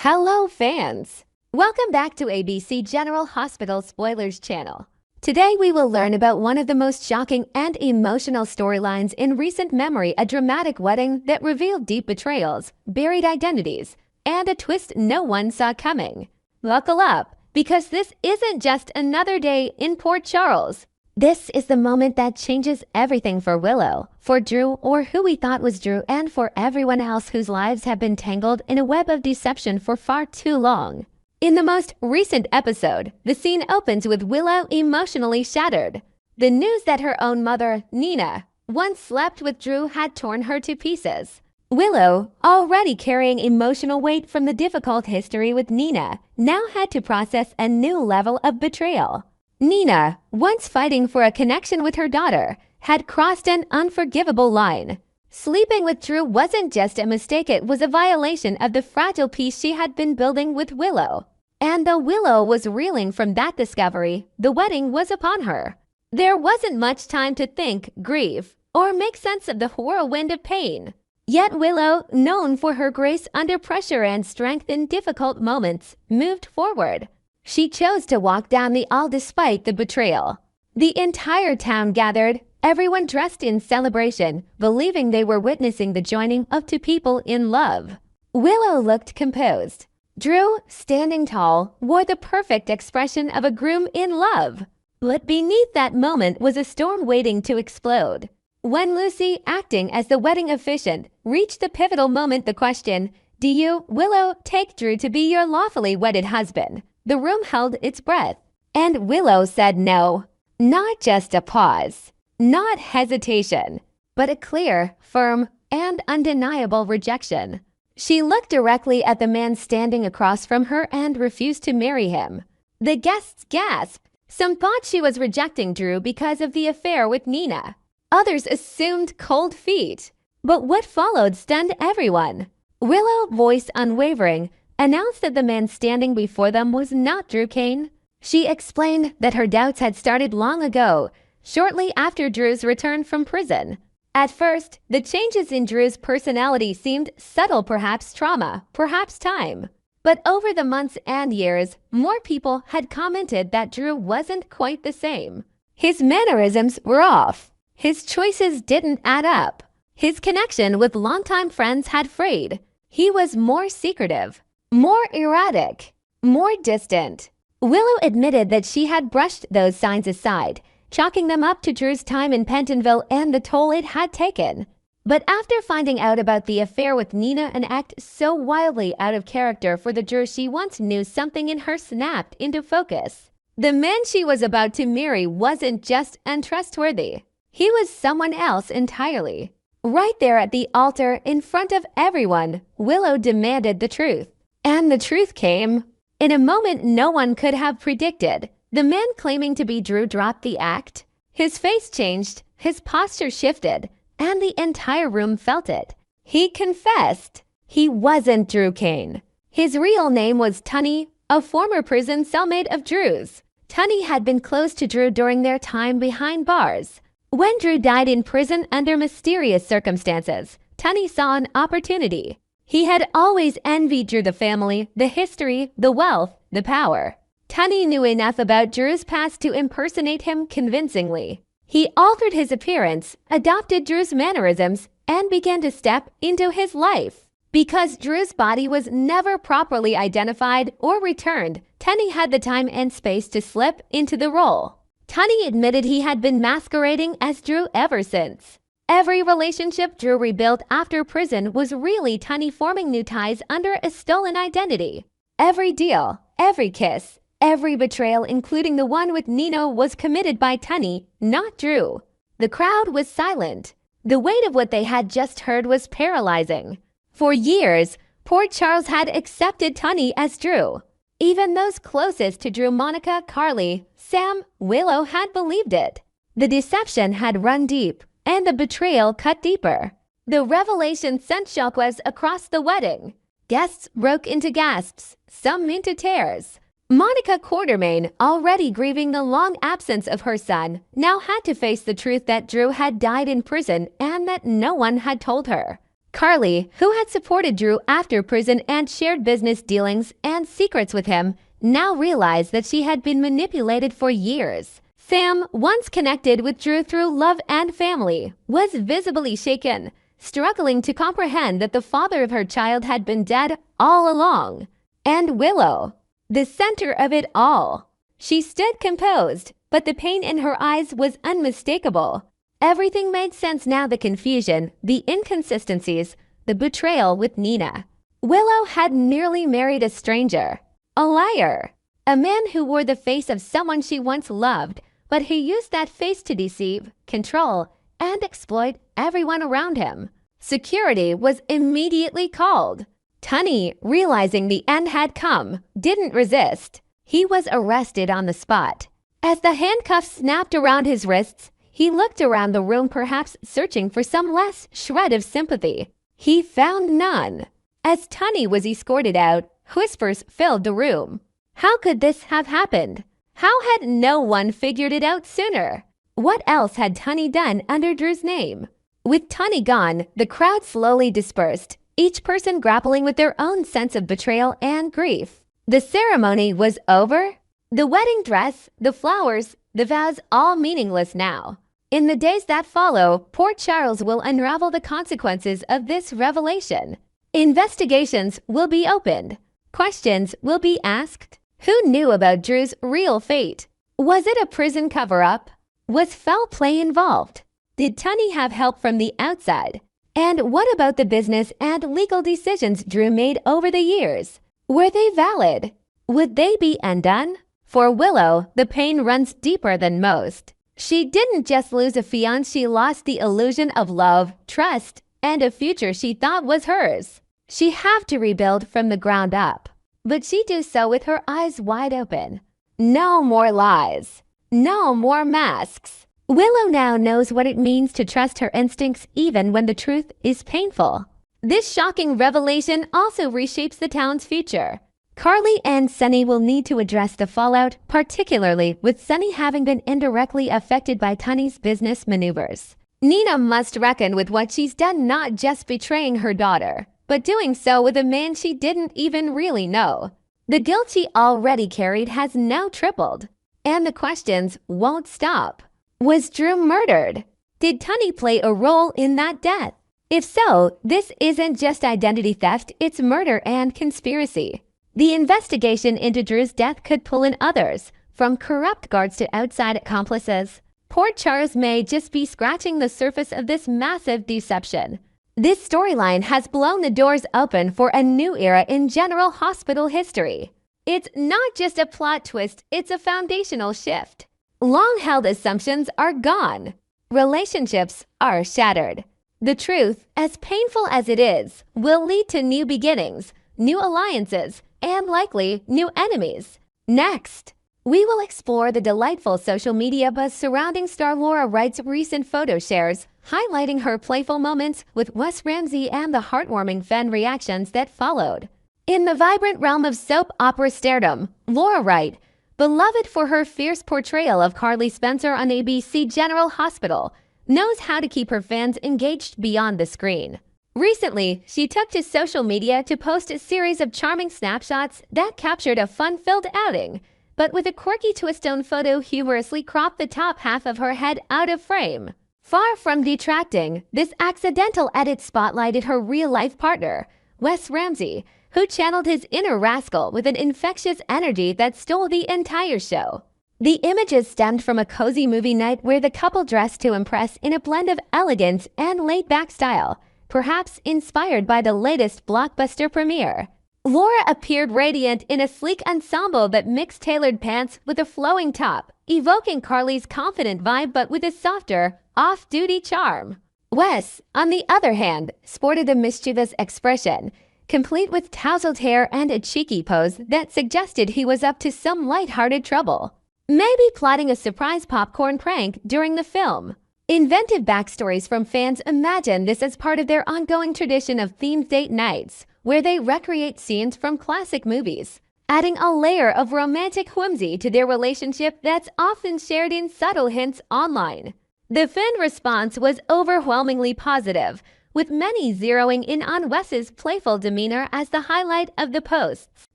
Hello, fans! Welcome back to ABC General Hospital Spoilers channel. Today we will learn about one of the most shocking and emotional storylines in recent memory, a dramatic wedding that revealed deep betrayals, buried identities, and a twist no one saw coming. Buckle up, because this isn't just another day in Port Charles. This is the moment that changes everything for Willow, for Drew, or who we thought was Drew, and for everyone else whose lives have been tangled in a web of deception for far too long. In the most recent episode, the scene opens with Willow emotionally shattered. The news that her own mother, Nina, once slept with Drew had torn her to pieces. Willow, already carrying emotional weight from the difficult history with Nina, now had to process a new level of betrayal. Nina, once fighting for a connection with her daughter, had crossed an unforgivable line. Sleeping with Drew wasn't just a mistake, it was a violation of the fragile peace she had been building with Willow. And though Willow was reeling from that discovery, the wedding was upon her. There wasn't much time to think, grieve, or make sense of the whirlwind of pain. Yet Willow, known for her grace under pressure and strength in difficult moments, moved forward. She chose to walk down the aisle despite the betrayal. The entire town gathered, everyone dressed in celebration, believing they were witnessing the joining of two people in love. Willow looked composed. Drew, standing tall, wore the perfect expression of a groom in love. But beneath that moment was a storm waiting to explode. When Lucy, acting as the wedding officiant, reached the pivotal moment, the question, "Do you, Willow, take Drew to be your lawfully wedded husband?" The room held its breath, and Willow said no. Not just a pause, not hesitation, but a clear, firm, and undeniable rejection. She looked directly at the man standing across from her and refused to marry him. The guests gasped. Some thought she was rejecting Drew because of the affair with Nina. Others assumed cold feet. But what followed stunned everyone. Willow, voice unwavering, announced that the man standing before them was not Drew Kane. She explained that her doubts had started long ago, shortly after Drew's return from prison. At first, the changes in Drew's personality seemed subtle, perhaps trauma, perhaps time. But over the months and years, more people had commented that Drew wasn't quite the same. His mannerisms were off. His choices didn't add up. His connection with longtime friends had frayed. He was more secretive, more erratic, more distant. Willow admitted that she had brushed those signs aside, chalking them up to Drew's time in Pentonville and the toll it had taken. But after finding out about the affair with Nina, an act so wildly out of character for the Drew she once knew, something in her snapped into focus. The man she was about to marry wasn't just untrustworthy. He was someone else entirely. Right there at the altar, in front of everyone, Willow demanded the truth. And the truth came. In a moment no one could have predicted, the man claiming to be Drew dropped the act. His face changed, his posture shifted, and the entire room felt it. He confessed. He wasn't Drew Kane. His real name was Tunny, a former prison cellmate of Drew's. Tunny had been close to Drew during their time behind bars. When Drew died in prison under mysterious circumstances, Tunny saw an opportunity. He had always envied Drew, the family, the history, the wealth, the power. Tunny knew enough about Drew's past to impersonate him convincingly. He altered his appearance, adopted Drew's mannerisms, and began to step into his life. Because Drew's body was never properly identified or returned, Tunny had the time and space to slip into the role. Tunny admitted he had been masquerading as Drew ever since. Every relationship Drew rebuilt after prison was really Tunny forming new ties under a stolen identity. Every deal, every kiss, every betrayal, including the one with Nino, was committed by Tunny, not Drew. The crowd was silent. The weight of what they had just heard was paralyzing. For years, Port Charles had accepted Tunny as Drew. Even those closest to Drew, Monica, Carly, Sam, Willow, had believed it. The deception had run deep, and the betrayal cut deeper. The revelation sent shockwaves across the wedding. Guests broke into gasps, some into tears. Monica Quartermain, already grieving the long absence of her son, now had to face the truth that Drew had died in prison and that no one had told her. Carly, who had supported Drew after prison and shared business dealings and secrets with him, now realized that she had been manipulated for years. Sam, once connected with Drew through love and family, was visibly shaken, struggling to comprehend that the father of her child had been dead all along. And Willow, the center of it all. She stood composed, but the pain in her eyes was unmistakable. Everything made sense now: the confusion, the inconsistencies, the betrayal with Nina. Willow had nearly married a stranger, a liar, a man who wore the face of someone she once loved, but who used that face to deceive, control, and exploit everyone around him. Security was immediately called. Tunney, realizing the end had come, didn't resist. He was arrested on the spot. As the handcuffs snapped around his wrists, he looked around the room, perhaps searching for some last shred of sympathy. He found none. As Tunney was escorted out, whispers filled the room. How could this have happened? How had no one figured it out sooner? What else had Tunney done under Drew's name? With Tunney gone, the crowd slowly dispersed, each person grappling with their own sense of betrayal and grief. The ceremony was over. The wedding dress, the flowers, the vows, all meaningless now. In the days that follow, Port Charles will unravel the consequences of this revelation. Investigations will be opened. Questions will be asked. Who knew about Drew's real fate? Was it a prison cover-up? Was foul play involved? Did Tunney have help from the outside? And what about the business and legal decisions Drew made over the years? Were they valid? Would they be undone? For Willow, the pain runs deeper than most. She didn't just lose a fiancé, she lost the illusion of love, trust, and a future she thought was hers. She had to rebuild from the ground up. But she do so with her eyes wide open. No more lies. No more masks. Willow now knows what it means to trust her instincts even when the truth is painful. This shocking revelation also reshapes the town's future. Carly and Sunny will need to address the fallout, particularly with Sunny having been indirectly affected by Tunney's business maneuvers. Nina must reckon with what she's done, not just betraying her daughter, but doing so with a man she didn't even really know. The guilt she already carried has now tripled, and the questions won't stop. Was Drew murdered? Did Tunney play a role in that death? If so, this isn't just identity theft, it's murder and conspiracy. The investigation into Drew's death could pull in others, from corrupt guards to outside accomplices. Port Charles may just be scratching the surface of this massive deception. This storyline has blown the doors open for a new era in General Hospital history. It's not just a plot twist, it's a foundational shift. Long-held assumptions are gone. Relationships are shattered. The truth, as painful as it is, will lead to new beginnings, new alliances, and likely new enemies. Next, we will explore the delightful social media buzz surrounding star Laura Wright's recent photo shares, highlighting her playful moments with Wes Ramsey and the heartwarming fan reactions that followed. In the vibrant realm of soap opera stardom, Laura Wright, beloved for her fierce portrayal of Carly Spencer on ABC General Hospital, knows how to keep her fans engaged beyond the screen. Recently, she took to social media to post a series of charming snapshots that captured a fun-filled outing, but with a quirky twist-tone photo humorously cropped the top half of her head out of frame. Far from detracting, this accidental edit spotlighted her real-life partner, Wes Ramsey, who channeled his inner rascal with an infectious energy that stole the entire show. The images stemmed from a cozy movie night where the couple dressed to impress in a blend of elegance and laid-back style, perhaps inspired by the latest blockbuster premiere. Laura appeared radiant in a sleek ensemble that mixed tailored pants with a flowing top, evoking Carly's confident vibe but with a softer, off-duty charm. Wes, on the other hand, sported a mischievous expression, complete with tousled hair and a cheeky pose that suggested he was up to some light-hearted trouble. Maybe plotting a surprise popcorn prank during the film. Inventive backstories from fans imagine this as part of their ongoing tradition of themed date nights, where they recreate scenes from classic movies, adding a layer of romantic whimsy to their relationship that's often shared in subtle hints online. The fan response was overwhelmingly positive, with many zeroing in on Wes's playful demeanor as the highlight of the posts.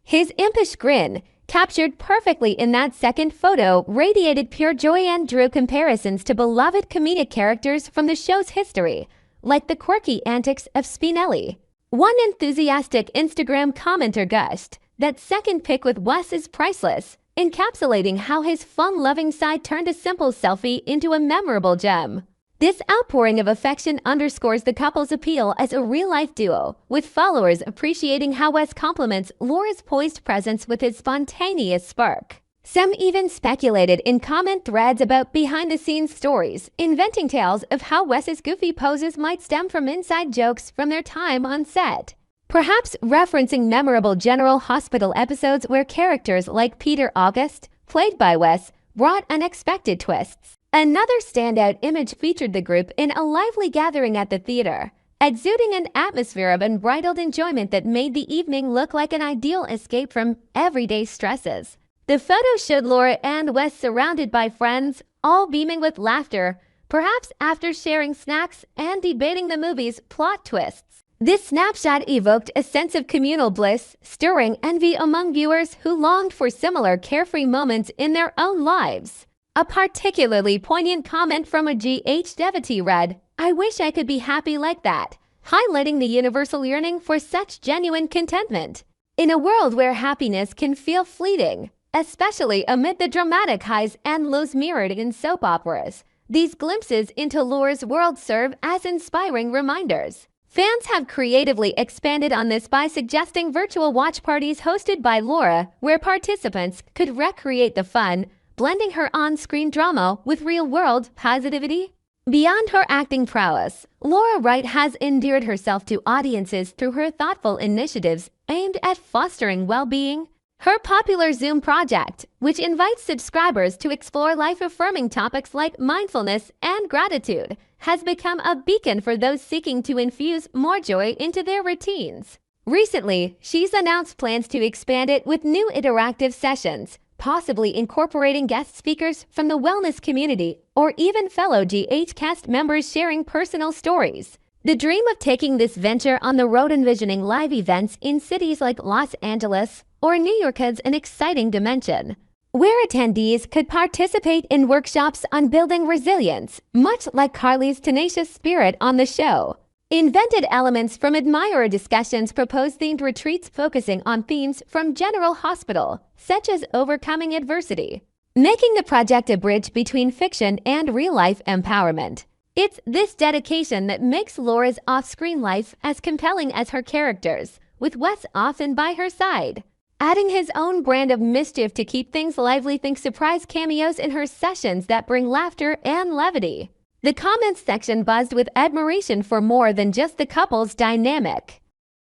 His impish grin, captured perfectly in that second photo, radiated pure joy and drew comparisons to beloved comedic characters from the show's history, like the quirky antics of Spinelli. One enthusiastic Instagram commenter gushed, "That second pic with Wes is priceless," encapsulating how his fun-loving side turned a simple selfie into a memorable gem. This outpouring of affection underscores the couple's appeal as a real-life duo, with followers appreciating how Wes complements Laura's poised presence with his spontaneous spark. Some even speculated in comment threads about behind-the-scenes stories, inventing tales of how Wes's goofy poses might stem from inside jokes from their time on set. Perhaps referencing memorable General Hospital episodes where characters like Peter August, played by Wes, brought unexpected twists. Another standout image featured the group in a lively gathering at the theater, exuding an atmosphere of unbridled enjoyment that made the evening look like an ideal escape from everyday stresses. The photo showed Laura and Wes surrounded by friends, all beaming with laughter, perhaps after sharing snacks and debating the movie's plot twists. This snapshot evoked a sense of communal bliss, stirring envy among viewers who longed for similar carefree moments in their own lives. A particularly poignant comment from a GH devotee read, "I wish I could be happy like that," highlighting the universal yearning for such genuine contentment. In a world where happiness can feel fleeting, especially amid the dramatic highs and lows mirrored in soap operas, these glimpses into Laura's world serve as inspiring reminders. Fans have creatively expanded on this by suggesting virtual watch parties hosted by Laura, where participants could recreate the fun, blending her on-screen drama with real-world positivity. Beyond her acting prowess, Laura Wright has endeared herself to audiences through her thoughtful initiatives aimed at fostering well-being. Her popular Zoom project, which invites subscribers to explore life-affirming topics like mindfulness and gratitude, has become a beacon for those seeking to infuse more joy into their routines. Recently, she's announced plans to expand it with new interactive sessions, possibly incorporating guest speakers from the wellness community or even fellow GH cast members sharing personal stories. The dream of taking this venture on the road, envisioning live events in cities like Los Angeles or New York, has an exciting dimension, where attendees could participate in workshops on building resilience, much like Carly's tenacious spirit on the show. Invented elements from admirer discussions propose themed retreats focusing on themes from General Hospital, such as overcoming adversity, making the project a bridge between fiction and real-life empowerment. It's this dedication that makes Laura's off-screen life as compelling as her characters, with Wes often by her side, adding his own brand of mischief to keep things lively. Think surprise cameos in her sessions that bring laughter and levity. The comments section buzzed with admiration for more than just the couple's dynamic.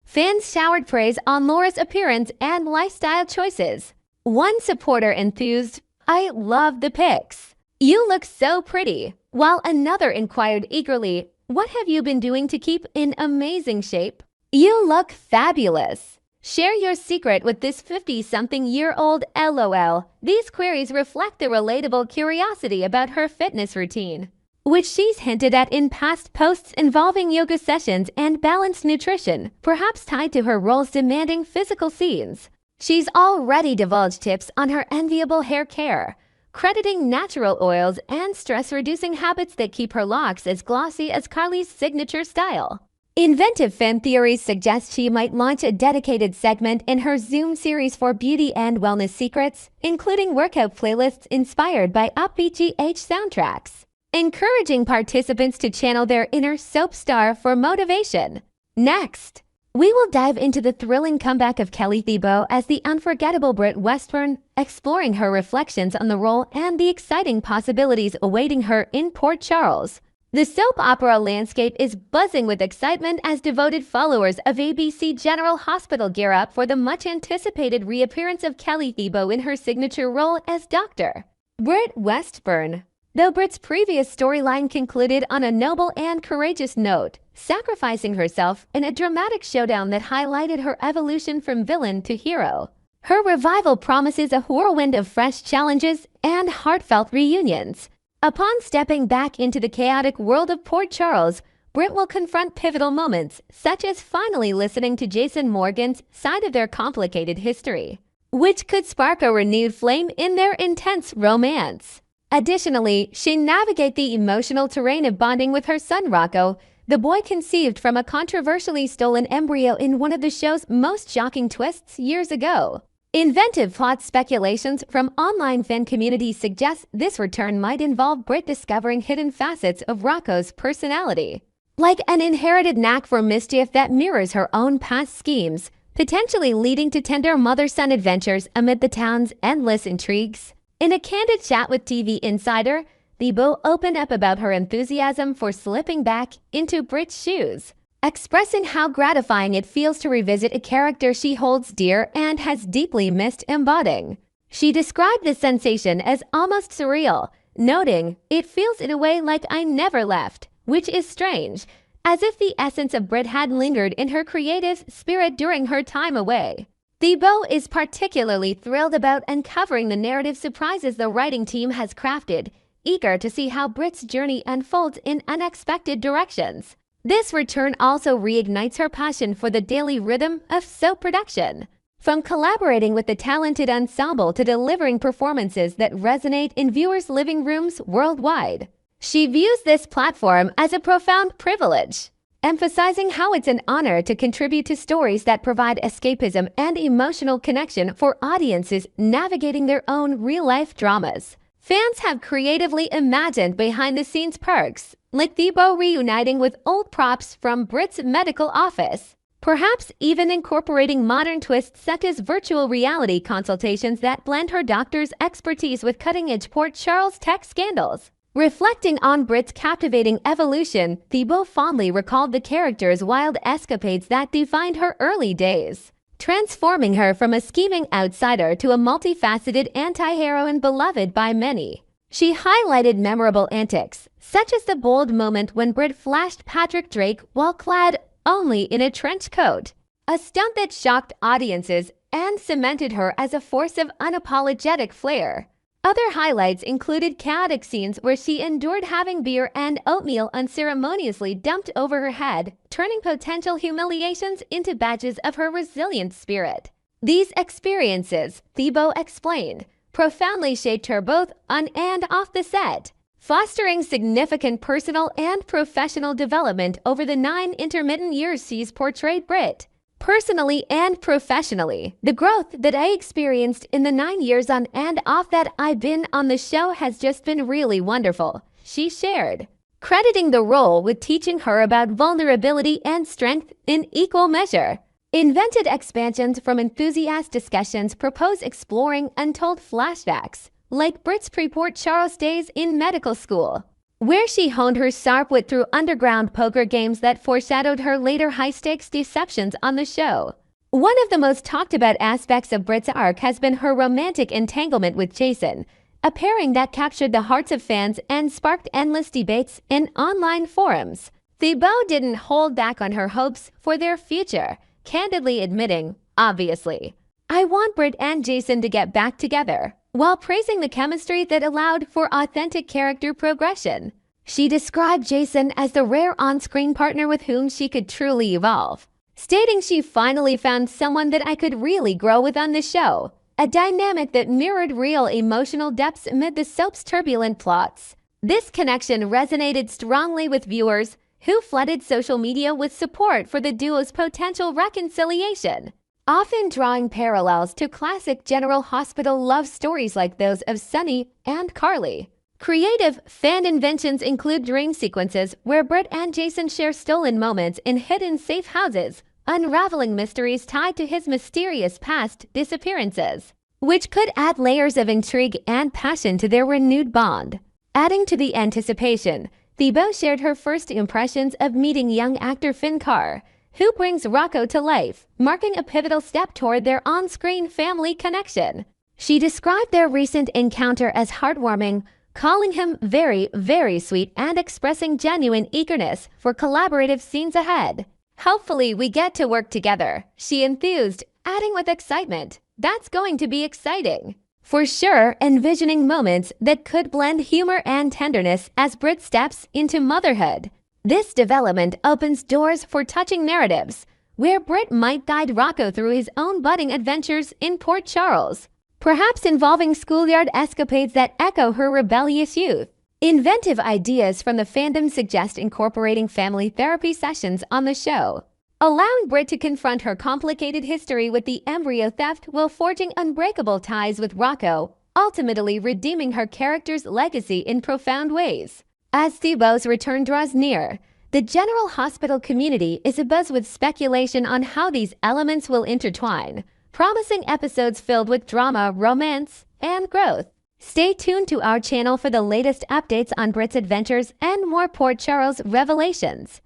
Fans showered praise on Laura's appearance and lifestyle choices. One supporter enthused, "I love the pics. You look so pretty," while another inquired eagerly, "What have you been doing to keep in amazing shape? You look fabulous. Share your secret with this 50-something-year-old LOL." These queries reflect the relatable curiosity about her fitness routine, which she's hinted at in past posts involving yoga sessions and balanced nutrition, perhaps tied to her role's demanding physical scenes. She's already divulged tips on her enviable hair care, crediting natural oils and stress-reducing habits that keep her locks as glossy as Carly's signature style. Inventive fan theories suggest she might launch a dedicated segment in her Zoom series for beauty and wellness secrets, including workout playlists inspired by upbeat GH soundtracks, encouraging participants to channel their inner soap star for motivation. Next, we will dive into the thrilling comeback of Kelly Thiebaud as the unforgettable Britt Westburn, exploring her reflections on the role and the exciting possibilities awaiting her in Port Charles. The soap opera landscape is buzzing with excitement as devoted followers of ABC General Hospital gear up for the much-anticipated reappearance of Kelly Thiebaud in her signature role as Dr. Britt Westburn. Though Britt's previous storyline concluded on a noble and courageous note, sacrificing herself in a dramatic showdown that highlighted her evolution from villain to hero, her revival promises a whirlwind of fresh challenges and heartfelt reunions. Upon stepping back into the chaotic world of Port Charles, Britt will confront pivotal moments, such as finally listening to Jason Morgan's side of their complicated history, which could spark a renewed flame in their intense romance. Additionally, she navigates the emotional terrain of bonding with her son Rocco, the boy conceived from a controversially stolen embryo in one of the show's most shocking twists years ago. Inventive plot speculations from online fan communities suggest this return might involve Britt discovering hidden facets of Rocco's personality, like an inherited knack for mischief that mirrors her own past schemes, potentially leading to tender mother-son adventures amid the town's endless intrigues. In a candid chat with TV Insider, Thiebaud opened up about her enthusiasm for slipping back into Britt's shoes, expressing how gratifying it feels to revisit a character she holds dear and has deeply missed embodying. She described this sensation as almost surreal, noting, "It feels in a way like I never left, which is strange, as if the essence of Britt had lingered in her creative spirit during her time away." Thiebaud is particularly thrilled about uncovering the narrative surprises the writing team has crafted, eager to see how Britt's journey unfolds in unexpected directions. This return also reignites her passion for the daily rhythm of soap production. From collaborating with the talented ensemble to delivering performances that resonate in viewers' living rooms worldwide, she views this platform as a profound privilege, emphasizing how it's an honor to contribute to stories that provide escapism and emotional connection for audiences navigating their own real-life dramas. Fans have creatively imagined behind-the-scenes perks, like Thiebaud reuniting with old props from Britt's medical office, perhaps even incorporating modern twists such as virtual reality consultations that blend her doctor's expertise with cutting-edge Port Charles tech scandals. Reflecting on Britt's captivating evolution, Thiebaud fondly recalled the character's wild escapades that defined her early days, transforming her from a scheming outsider to a multifaceted anti-heroine beloved by many. She highlighted memorable antics, such as the bold moment when Britt flashed Patrick Drake while clad only in a trench coat, a stunt that shocked audiences and cemented her as a force of unapologetic flair. Other highlights included chaotic scenes where she endured having beer and oatmeal unceremoniously dumped over her head, turning potential humiliations into badges of her resilient spirit. These experiences, Thiebaud explained, profoundly shaped her both on and off the set, fostering significant personal and professional development over the 9 intermittent years she's portrayed Britt. Personally and professionally, the growth that I experienced in the 9 years on and off that I've been on the show has just been really wonderful, she shared, crediting the role with teaching her about vulnerability and strength in equal measure. Invented expansions from enthusiast discussions propose exploring untold flashbacks, like Britt's pre-Port Charles days in medical school, where she honed her sharp wit through underground poker games that foreshadowed her later high-stakes deceptions on the show. One of the most talked-about aspects of Britt's arc has been her romantic entanglement with Jason, a pairing that captured the hearts of fans and sparked endless debates in online forums. Thiebaud didn't hold back on her hopes for their future, candidly admitting, "Obviously, I want Britt and Jason to get back together," while praising the chemistry that allowed for authentic character progression. She described Jason as the rare on-screen partner with whom she could truly evolve, stating she finally found someone that I could really grow with on the show, a dynamic that mirrored real emotional depths amid the soap's turbulent plots. This connection resonated strongly with viewers, who flooded social media with support for the duo's potential reconciliation, often drawing parallels to classic General Hospital love stories like those of Sunny and Carly. Creative fan inventions include dream sequences where Britt and Jason share stolen moments in hidden safe houses, unraveling mysteries tied to his mysterious past disappearances, which could add layers of intrigue and passion to their renewed bond. Adding to the anticipation, Thiebaud shared her first impressions of meeting young actor Finn Carr, who brings Rocco to life, marking a pivotal step toward their on-screen family connection. She described their recent encounter as heartwarming, calling him very, very sweet and expressing genuine eagerness for collaborative scenes ahead. "Hopefully we get to work together," she enthused, adding with excitement, "That's going to be exciting." For sure, envisioning moments that could blend humor and tenderness as Britt steps into motherhood. This development opens doors for touching narratives, where Britt might guide Rocco through his own budding adventures in Port Charles, perhaps involving schoolyard escapades that echo her rebellious youth. Inventive ideas from the fandom suggest incorporating family therapy sessions on the show, allowing Britt to confront her complicated history with the embryo theft while forging unbreakable ties with Rocco, ultimately redeeming her character's legacy in profound ways. As Thiebaud's return draws near, the General Hospital community is abuzz with speculation on how these elements will intertwine, promising episodes filled with drama, romance, and growth. Stay tuned to our channel for the latest updates on Britt's adventures and more Port Charles revelations.